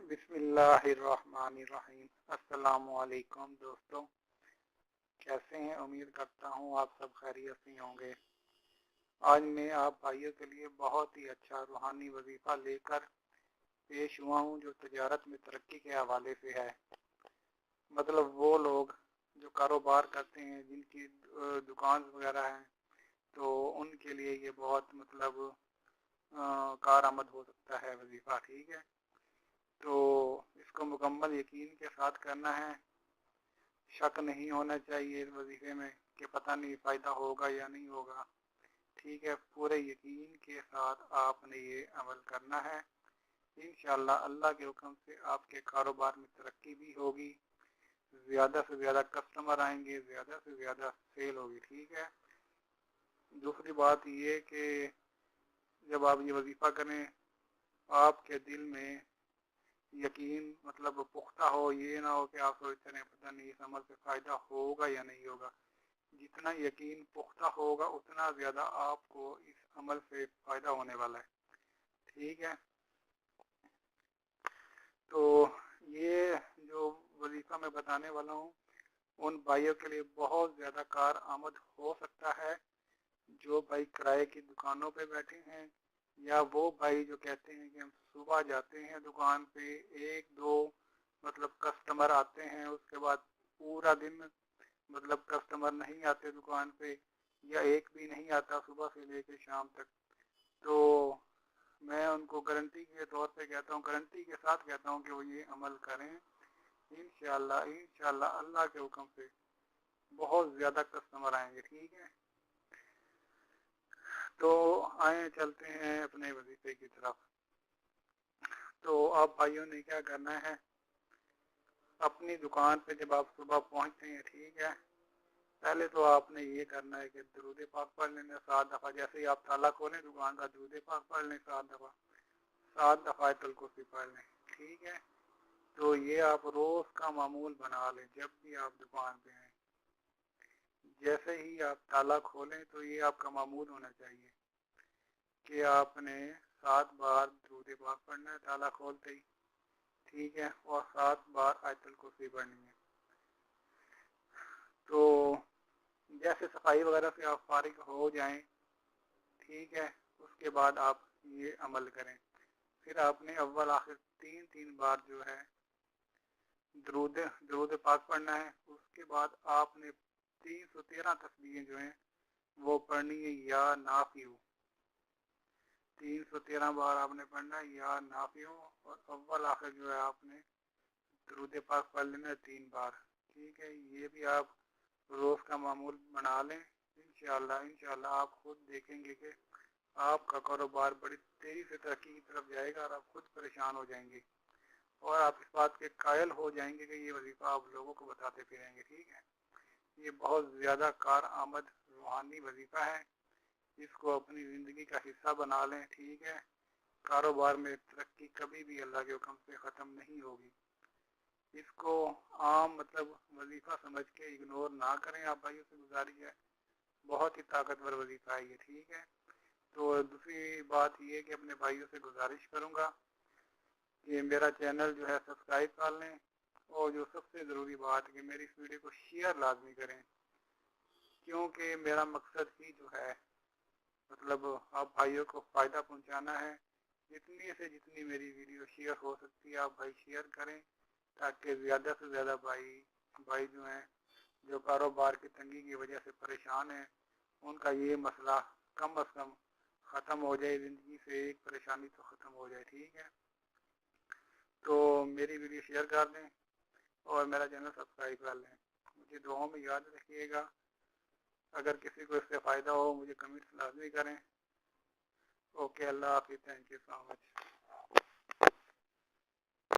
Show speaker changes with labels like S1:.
S1: बिस्मिल्लाहिर्रहमानिर्रहीम। अस्सलाम वालेकुम दोस्तों, कैसे हैं? उम्मीद करता हूँ आप सब खैरियत से होंगे। आज मैं आप भाइयों के लिए बहुत ही अच्छा रूहानी वजीफा लेकर पेश हुआ हूँ जो तजारत में तरक्की के हवाले से है। मतलब वो लोग जो कारोबार करते हैं, जिनकी दुकान वगैरह हैं, तो उनके लिए ये बहुत कारआमद हो सकता है वजीफा। ठीक है, तो इसको मुकम्मल यकीन के साथ करना है। शक नहीं होना चाहिए इस वजीफे में कि पता नहीं फ़ायदा होगा या नहीं होगा। ठीक है, पूरे यकीन के साथ आपने ये अमल करना है। इंशाअल्लाह अल्लाह के हुक्म से आपके कारोबार में तरक्की भी होगी, ज़्यादा से ज़्यादा कस्टमर आएंगे, ज़्यादा से ज़्यादा सेल होगी। ठीक है, दूसरी बात ये कि जब आप ये वजीफ़ा करें, आपके दिल में यकीन पुख्ता हो, ये ना हो कि आप सोचते रहे पता नहीं इस अमल से फ़ायदा होगा या नहीं होगा। जितना यकीन पुख्ता होगा उतना ज़्यादा आपको इस अमल से फ़ायदा होने वाला है। ठीक है, तो ये जो वजीफ़ा मैं बताने वाला हूँ उन भाइयों के लिए बहुत ज़्यादा कारआमद हो सकता है जो भाई किराए की दुकानों पे बैठे हैं, या वो भाई जो कहते हैं कि हम सुबह जाते हैं दुकान पे, एक दो कस्टमर आते हैं, उसके बाद पूरा दिन कस्टमर नहीं आते दुकान पे, या एक भी नहीं आता सुबह से लेकर शाम तक। तो मैं उनको गारंटी के तौर पे कहता हूँ, गारंटी के साथ कहता हूँ कि वो ये अमल करें। इंशाअल्लाह अल्लाह के हुक्म से बहुत ज़्यादा कस्टमर आएंगे। ठीक है, तो आए चलते हैं अपने वजीफे की तरफ। तो आप भाइयों ने क्या करना है, अपनी दुकान पे जब आप सुबह पहुंचते हैं, ठीक है, पहले तो आपने ये करना है कि दुरूद पाक पढ़ लेना 7 दफ़ा। जैसे ही आप ताला खोलें दुकान का, दुरूद पाक पढ़ लें 7 दफ़ा, 7 दफ़ा आयतुल कुर्सी पढ़ लें। ठीक है, तो ये आप रोज़ का मामूल बना लें। जब भी आप दुकान पे आए, जैसे ही आप ताला खोलें तो ये आपका मामूल होना चाहिए कि आपने 7 बार दुरूद पाक पढ़ना है ताला खोलते ही। ठीक है, और 7 बार आयतुल कुर्सी पढ़नी है। तो जैसे सफाई वगैरह से आप फारिग हो जाएं, ठीक है, उसके बाद आप ये अमल करें। फिर आपने अव्वल आखिर 3 बार जो है दुरूद पाक पढ़ना है। उसके बाद आपने 313 तस्बीहें जो हैं वो पढ़नी है, या नाफियू। 313 बार आपने पढ़ना है या नाफियू, और अव्वल आखिर जो है आपने दुरूद पाक पढ़ लेना है 3 बार। ठीक है, ये भी आप रोज़ का मामूल बना लें। इंशाअल्लाह आप खुद देखेंगे कि आपका कारोबार बड़ी तेज़ी से तरक्की की तरफ जाएगा और आप खुद परेशान हो जाएंगे, और आप इस बात के कायल हो जाएंगे कि ये वजीफ़ा आप लोगों को बताते फिरेंगे। ठीक है, ये बहुत ज़्यादा कारआमद रूहानी वजीफ़ा है, इसको अपनी ज़िंदगी का हिस्सा बना लें। ठीक है, कारोबार में तरक्की कभी भी अल्लाह के हुक्म से ख़त्म नहीं होगी। इसको आम वजीफ़ा समझ के इग्नोर ना करें। आप भाइयों से गुजारिश है, बहुत ही ताकतवर वजीफ़ा है ये। ठीक है, तो दूसरी बात ये कि अपने भाइयों से गुजारिश करूँगा कि मेरा चैनल जो है सब्सक्राइब कर लें, और जो सबसे ज़रूरी बात है कि मेरी इस वीडियो को शेयर लाजमी करें, क्योंकि मेरा मकसद ही जो है आप भाइयों को फ़ायदा पहुँचाना है। जितनी मेरी वीडियो शेयर हो सकती है आप भाई शेयर करें, ताकि ज़्यादा से ज़्यादा भाई जो हैं, जो कारोबार की तंगी की वजह से परेशान हैं, उनका ये मसला कम अज़ कम ख़त्म हो जाए, ज़िंदगी से एक परेशानी तो ख़त्म हो जाए। ठीक है, तो मेरी वीडियो शेयर कर दें और मेरा चैनल सब्सक्राइब कर लें। मुझे दुआओं में याद रखिएगा। अगर किसी को इससे फ़ायदा हो मुझे कमेंट्स लाजमी करें। ओके, अल्लाह हाफ़िज़, थैंक यू सो मच।